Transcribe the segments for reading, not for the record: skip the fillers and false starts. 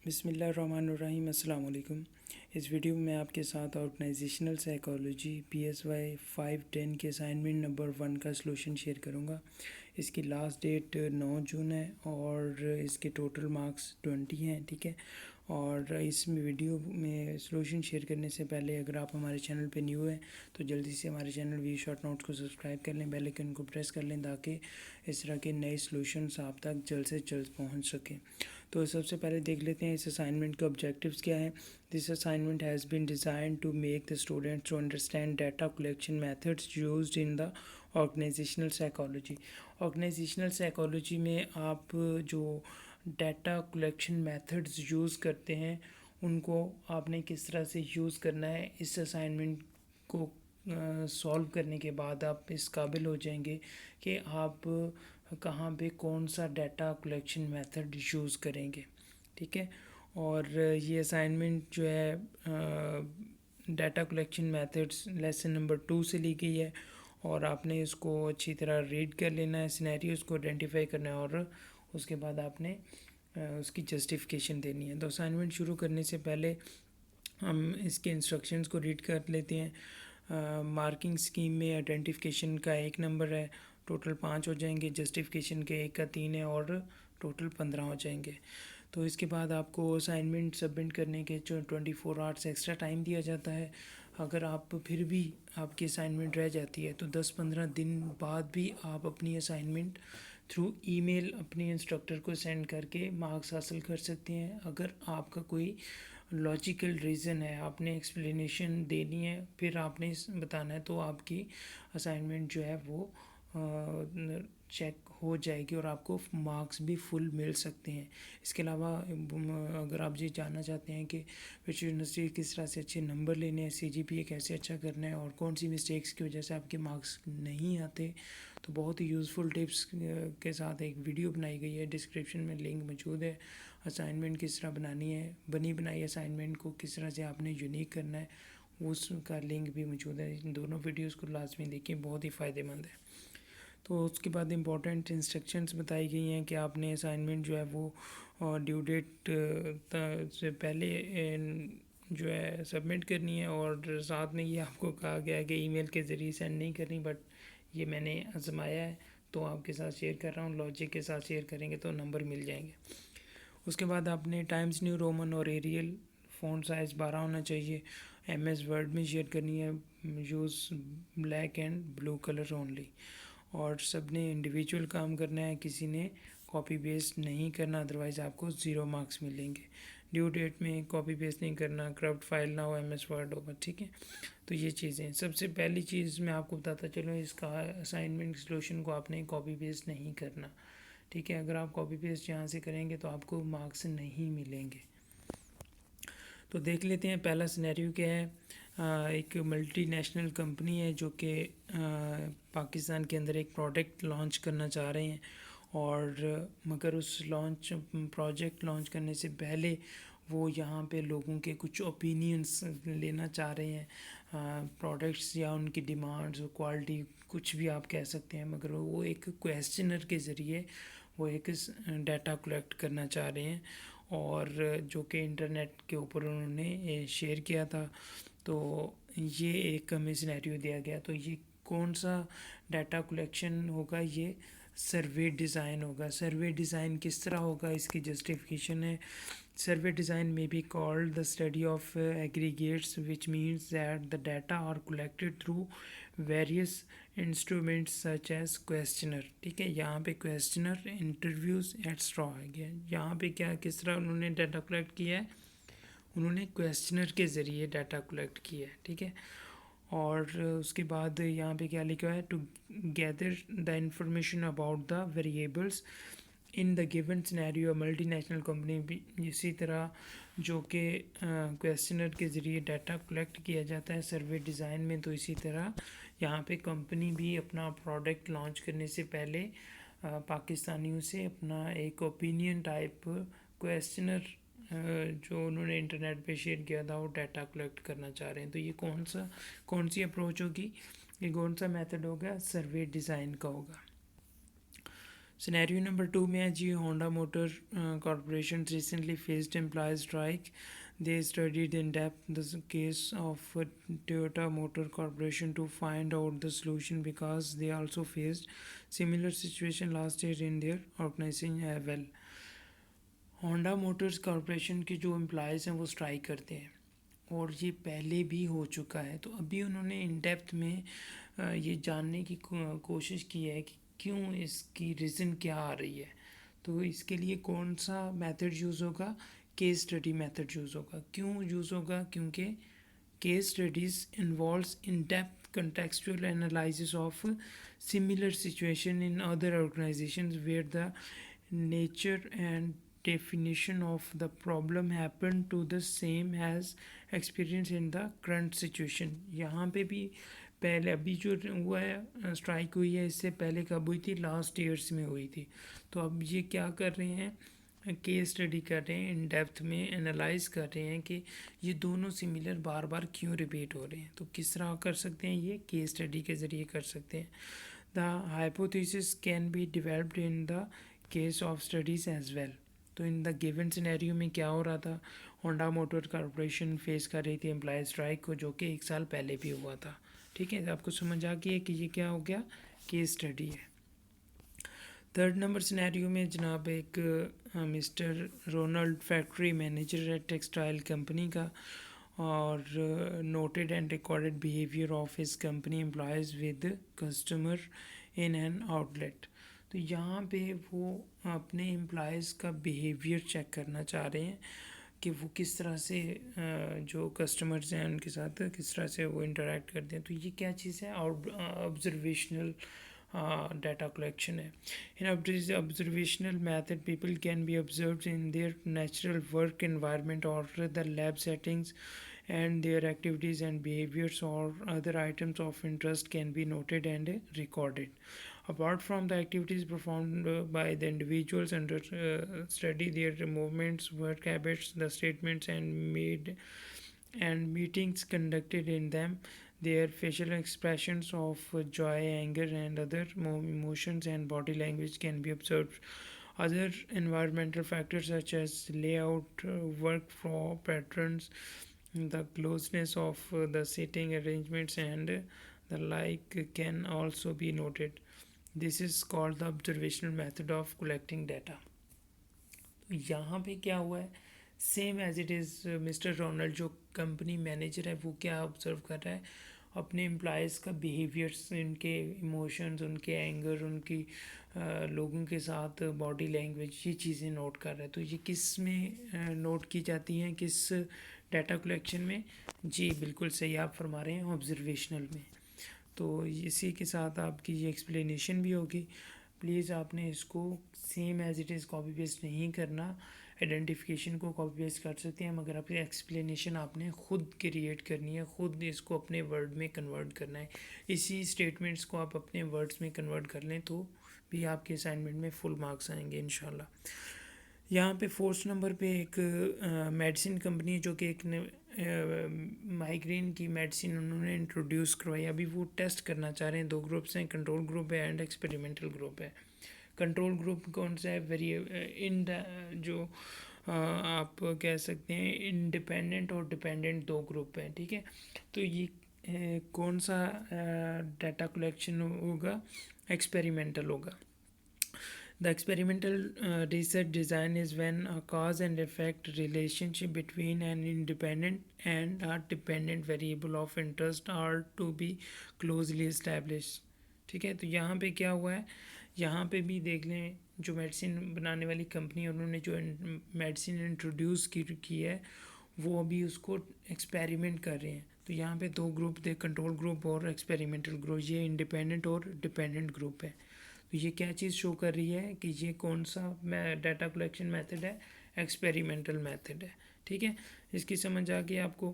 बिस्मिल्लाहिर्रहमानिर्रहीम अस्सलाम वालेकुम। इस वीडियो में मैं आपके साथ ऑर्गेनाइजेशनल साइकोलॉजी PSY 510 के असाइनमेंट नंबर 1 का सलूशन शेयर करूंगा। इसकी लास्ट डेट 9 जून है और इसके टोटल मार्क्स 20 हैं। ठीक है। और इस वीडियो में सलूशन शेयर करने से पहले अगर आप हमारे चैनल पे न्यू हैं तो जल्दी से हमारे चैनल वी शॉर्ट नोट्स को सब्सक्राइब कर लें, बेल आइकन को प्रेस कर लें ताकि इस तरह के नए सलूशंस आप तक जल्द से जल्द पहुंच सकें। तो सबसे पहले देख लेते हैं इस असाइनमेंट के ऑब्जेक्टिव्स क्या है। This assignment has been design to make the students to understand data collection methods used in the organizational psychology. Organizational psychology में आप जो डाटा कलेक्शन मेथड्स यूज़ करते हैं उनको आपने किस तरह से यूज़ करना है, इस असाइनमेंट को सॉल्व करने के बाद आप इस काबिल हो जाएंगे कि आप कहाँ पे कौन सा डाटा कलेक्शन मेथड यूज़ करेंगे। ठीक है। और ये असाइनमेंट जो है data collection methods lesson number 2 से ली गई है और आपने इसको अच्छी तरह रीड कर लेना है, सिनेरियोज़ को आइडेंटिफाई करना है और उसके बाद आपने उसकी जस्टिफिकेशन देनी है। तो असाइनमेंट शुरू करने से पहले हम इसके इंस्ट्रक्शंस को रीड कर लेते हैं। मार्किंग स्कीम में आइडेंटिफिकेशन का 1 नंबर है, टोटल 5 हो जाएंगे। जस्टिफिकेशन के 1 का 3 है और टोटल 15 हो जाएंगे। तो इसके बाद आपको असाइनमेंट सबमिट करने के जो 24 आवर्स एक्स्ट्रा टाइम दिया जाता है। अगर आप फिर भी आपकी असाइनमेंट रह जाती है तो 10-15 दिन बाद भी आप अपनी असाइनमेंट थ्रू ईमेल अपने इंस्ट्रक्टर को सेंड करके मार्क्स हासिल कर सकते हैं। अगर आपका कोई लॉजिकल रीज़न है, आपने एक्सप्लेनेशन देनी है, फिर आपने बताना है, तो आपकी असाइनमेंट जो है वो चेक हो जाएगी और आपको मार्क्स भी फुल मिल सकते हैं। इसके अलावा अगर आप ये जानना चाहते हैं कि विच यूनिवर्सिटी किस तरह से अच्छे नंबर लेने हैं, CGPA कैसे अच्छा करना है और कौन सी मिस्टेक्स की वजह से आपके मार्क्स नहीं आते, तो बहुत ही यूज़फुल टिप्स के साथ एक वीडियो बनाई गई है। डिस्क्रिप्शन में लिंक मौजूद है। असाइनमेंट किस तरह बनानी है, बनी बनाई असाइनमेंट को किस तरह से आपने यूनिक करना है, उसका लिंक भी मौजूद है। इन दोनों वीडियोस को लाजमी देखें, बहुत ही फ़ायदेमंद है। तो उसके बाद इम्पोर्टेंट इंस्ट्रक्शंस बताई गई हैं कि आपने असाइनमेंट जो है वो ड्यू डेट से पहले जो है सबमिट करनी है और साथ में ये आपको कहा गया है कि ईमेल के ज़रिए सेंड नहीं करनी, बट ये मैंने आजमाया है तो आपके साथ शेयर कर रहा हूँ। लॉजिक के साथ शेयर करेंगे तो नंबर मिल जाएंगे। उसके बाद आपने टाइम्स न्यू रोमन और एरियल फ़ॉन्ट साइज़ 12 होना चाहिए। MS वर्ड में शेयर करनी है। Use black and blue colour only और सब ने इंडिविजुअल काम करना है, किसी ने कॉपी पेस्ट नहीं करना, अदरवाइज़ आपको 0 मार्क्स मिलेंगे। ड्यू डेट में कॉपी पेस्ट नहीं करना, करप्ट फाइल ना हो, MS वर्ड होगा। ठीक है। तो ये चीज़ें सबसे पहली चीज़ मैं आपको बताता चलूँ, इसका असाइनमेंट सलूशन को आपने कॉपी पेस्ट नहीं करना। ठीक है। अगर आप कॉपी पेस्ट यहाँ से करेंगे तो आपको मार्क्स नहीं मिलेंगे। तो देख लेते हैं पहला सिनेरियो क्या है। एक मल्टीनेशनल कंपनी है जो कि पाकिस्तान के अंदर एक प्रोडक्ट लॉन्च करना चाह रहे हैं और मगर उस प्रोजेक्ट लॉन्च करने से पहले वो यहाँ पे लोगों के कुछ ओपिनियंस लेना चाह रहे हैं, प्रोडक्ट्स या उनकी डिमांड्स और क्वालिटी कुछ भी आप कह सकते हैं, मगर वो एक क्वेश्चनर के ज़रिए वो एक डाटा कलेक्ट करना चाह रहे हैं और जो कि इंटरनेट के ऊपर उन्होंने शेयर किया था। तो ये एक हमें सिनेरियो दिया गया। तो ये कौन सा डाटा कलेक्शन होगा, ये सर्वे डिज़ाइन होगा। सर्वे डिज़ाइन किस तरह होगा, इसकी जस्टिफिकेशन है। सर्वे डिज़ाइन में be called the study of aggregates which means that the data are collected through various instruments such as questionnaire. ठीक है। यहाँ पे क्वेश्चनर, इंटरव्यूज़ एट्सट्रा आ गया। यहाँ पे क्या किस तरह उन्होंने डाटा कलेक्ट किया है, उन्होंने क्वेश्चनर के ज़रिए डाटा कलेक्ट किया है। ठीक है। और उसके बाद यहाँ पे क्या लिखा है, to gather the information about the variables in the given scenario. Multinational company भी इसी तरह जो कि क्वेश्चनर के ज़रिए डाटा कलेक्ट किया जाता है सर्वे डिज़ाइन में, तो इसी तरह यहाँ पे कंपनी भी अपना प्रोडक्ट लॉन्च करने से पहले पाकिस्तानियों से अपना एक ओपिनियन टाइप क्वेश्चनर जो उन्होंने इंटरनेट पे शेयर किया था वो डाटा कलेक्ट करना चाह रहे हैं। तो ये कौन सी अप्रोच होगी, ये कौन सा मेथड होगा, सर्वे डिज़ाइन का होगा। सिनेरियो नंबर 2 में है जी, Honda motor corporation recently faced employ strike. They studied in depth the case of Toyota Motor Corporation to find out the solution because they also faced similar situation last year in their organization as well. Honda Motors corporation के जो employees हैं वो strike करते हैं और ये पहले भी हो चुका है. तो अभी उन्होंने इन डेप्थ में ये जानने की कोशिश की है कि क्यों, इसकी रीज़न क्या आ रही है. तो इसके लिए कौन सा मेथड यूज़ होगा? केस स्टडी मेथड यूज़ होगा. क्यों यूज़ होगा? क्योंकि case studies involves in depth contextual analysis of similar situation in other organizations where the nature and definition of the problem happen to the same as experience in the current situation. यहाँ पे भी पहले अभी जो हुआ है strike हुई है, इससे पहले कब हुई थी? लास्ट ईयर्स में हुई थी. तो अब ये क्या कर रहे हैं? केस स्टडी कर रहे हैं, इन डेप्थ में एनालाइज कर रहे हैं कि ये दोनों सिमिलर बार बार क्यों रिपीट हो रहे हैं. तो किस तरह कर सकते हैं? ये केस स्टडी के ज़रिए कर सकते हैं. The hypothesis can be developed in the case of studies as well. तो इन द गिवन सिनेरियो में क्या हो रहा था? होंडा मोटर कॉरपोरेशन फेस कर रही थी एम्प्लॉय स्ट्राइक को, जो कि 1 साल पहले भी हुआ था. ठीक है, आपको समझ आ गई है कि ये क्या हो गया? केस स्टडी है. 3rd नंबर सिनेरियो में जनाब एक मिस्टर रोनाल्ड फैक्ट्री मैनेजर है टेक्सटाइल कंपनी का, और noted and recorded behaviour of his company employees with customer in an outlet. तो यहाँ पे वो अपने एम्प्लॉयज़ का बिहेवियर चेक करना चाह रहे हैं कि वो किस तरह से जो कस्टमर्स हैं उनके साथ किस तरह से वो इंटरेक्ट करते हैं. तो ये क्या चीज़ है? ऑब्जर्वेशनल data collection है. In observational method, people can be observed in their natural work environment or the lab settings, and their activities and behaviors or other items of interest can be noted and recorded. Apart from the activities performed by the individuals under study, their movements, work habits, the statements and meetings conducted in them, their facial expressions of joy, anger, and other emotions and body language can be observed. Other environmental factors such as layout, work flow patterns, the closeness of the seating arrangements, and the like can also be noted. This is called the observational method of collecting data. तो यहाँ पे क्या हुआ है? Same as it is mister Ronald जो company manager है वो क्या ऑब्जर्व कर रहा है? अपने एम्प्लॉयज़ का बिहेवियर्स, उनके इमोशंस, उनके एंगर, उनकी लोगों के साथ बॉडी लैंग्वेज, ये चीज़ें नोट कर रहा है. तो ये किस में नोट की जाती हैं? किस डाटा कलेक्शन में? जी बिल्कुल सही आप फरमा रहे हैं, ऑब्जर्वेशनल में. तो इसी के साथ आपकी ये एक्सप्लेनेशन भी होगी. प्लीज़ आपने इसको same as it is copy paste नहीं करना. आइडेंटिफिकेशन को कॉपी पेस्ट कर सकते हैं, मगर आपकी एक्सप्लेनेशन आपने ख़ुद क्रिएट करनी है, ख़ुद इसको अपने वर्ड में कन्वर्ट करना है. इसी स्टेटमेंट्स को आप अपने वर्ड्स में कन्वर्ट कर लें तो भी आपके असाइनमेंट में फुल मार्क्स आएंगे इंशाल्लाह. यहाँ पे 4th नंबर पे एक मेडिसिन कंपनी जो कि एक माइग्रेन की मेडिसिन उन्होंने इंट्रोड्यूस करवाई. अभी वो टेस्ट करना चाह रहे हैं. 2 ग्रुप्स हैं, कंट्रोल ग्रुप है एंड एक्सपेरिमेंटल ग्रुप है. कंट्रोल ग्रुप कौन सा है? जो आप कह सकते हैं इंडिपेंडेंट और डिपेंडेंट 2 ग्रुप हैं. ठीक है, तो ये कौन सा डाटा कलेक्शन होगा? एक्सपेरिमेंटल होगा. The experimental research design is when a cause and effect relationship between an independent and a dependent variable of interest are to be closely established. ठीक है, तो यहाँ पे क्या हुआ है? यहाँ पे भी देख लें, जो मेडिसिन बनाने वाली कंपनी है उन्होंने जो मेडिसिन इंट्रोड्यूस की है वो अभी उसको एक्सपेरिमेंट कर रहे हैं. तो यहाँ पे 2 ग्रुप थे, कंट्रोल ग्रुप और एक्सपेरिमेंटल ग्रुप. ये इंडिपेंडेंट और डिपेंडेंट ग्रुप है. तो ये क्या चीज़ शो कर रही है कि ये कौन सा डाटा कलेक्शन मेथड है? एक्सपेरिमेंटल मेथड है. ठीक है, इसकी समझ आ गई आपको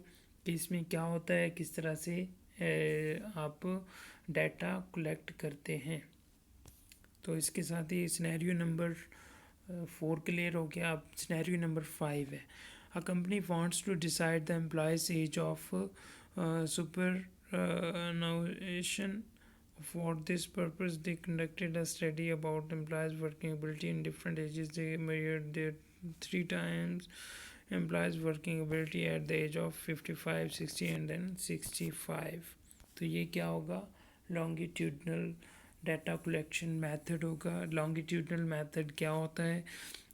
कि इसमें क्या होता है, किस तरह से आप डाटा कलेक्ट करते हैं. तो इसके साथ ही सिनेरियो नंबर 4 क्लियर हो गया. अब सिनेरियो नंबर 5 है. A company wants to decide the employees age of superannuation For this purpose, they conducted a study about employees' working ability in different ages. They measured their 3 times employees' working ability at the age of 55, 60 and then 65. तो ये क्या होगा, longitudinal data collection method होगा. Longitudinal method क्या होता है?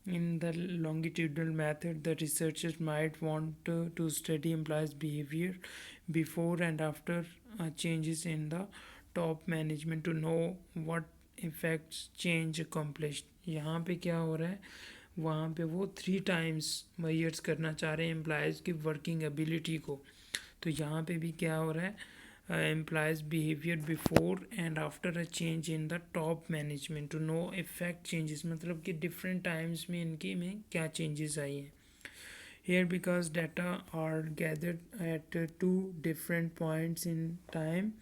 In the longitudinal method, the researchers might want to study employees' behavior before and after changes in the top management to know what effects change accomplished. यहाँ पे क्या हो रहा है, वहाँ पे वो 3 times मेजर्स करना चाह रहे हैं एम्प्लॉयज़ की वर्किंग एबिलिटी को. तो यहाँ पे भी क्या हो रहा है, employees behavior before and after a change in the top management to know effect changes, मतलब कि different times में इनकी में क्या changes आई हैं. Here, because data are gathered at 2 different points in time,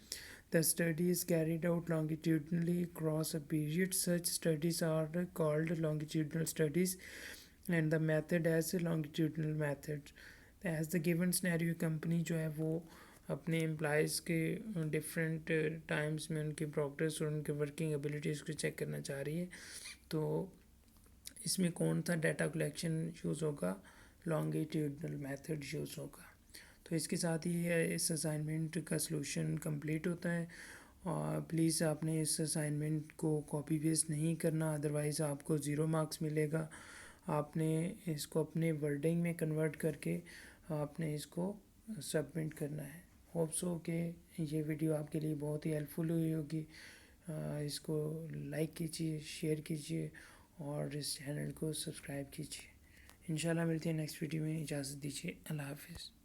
the study is carried out longitudinally across a period. Such studies are called longitudinal studies and the method as a longitudinal method. As the given scenario, company जो है वो अपने employees के different times में उनकी progress और उनके working abilities को चेक करना चाह रही है. तो इसमें कौन सा डाटा कलेक्शन यूज़ होगा, लॉन्गिट्यूडनल मेथड यूज़ होगा. तो इसके साथ ही इस असाइनमेंट का सलूशन कंप्लीट होता है. और प्लीज़ आपने इस असाइनमेंट को कॉपी पेस्ट नहीं करना, अदरवाइज़ आपको 0 मार्क्स मिलेगा. आपने इसको अपने वर्डिंग में कन्वर्ट करके आपने इसको सबमिट करना है. होप सो कि ये वीडियो आपके लिए बहुत ही हेल्पफुल हुई होगी. इसको लाइक कीजिए, शेयर कीजिए और इस चैनल को सब्सक्राइब कीजिए. इंशाल्लाह मिलते हैं नेक्स्ट वीडियो में. इजाज़त दीजिए. अल्लाह हाफिज़.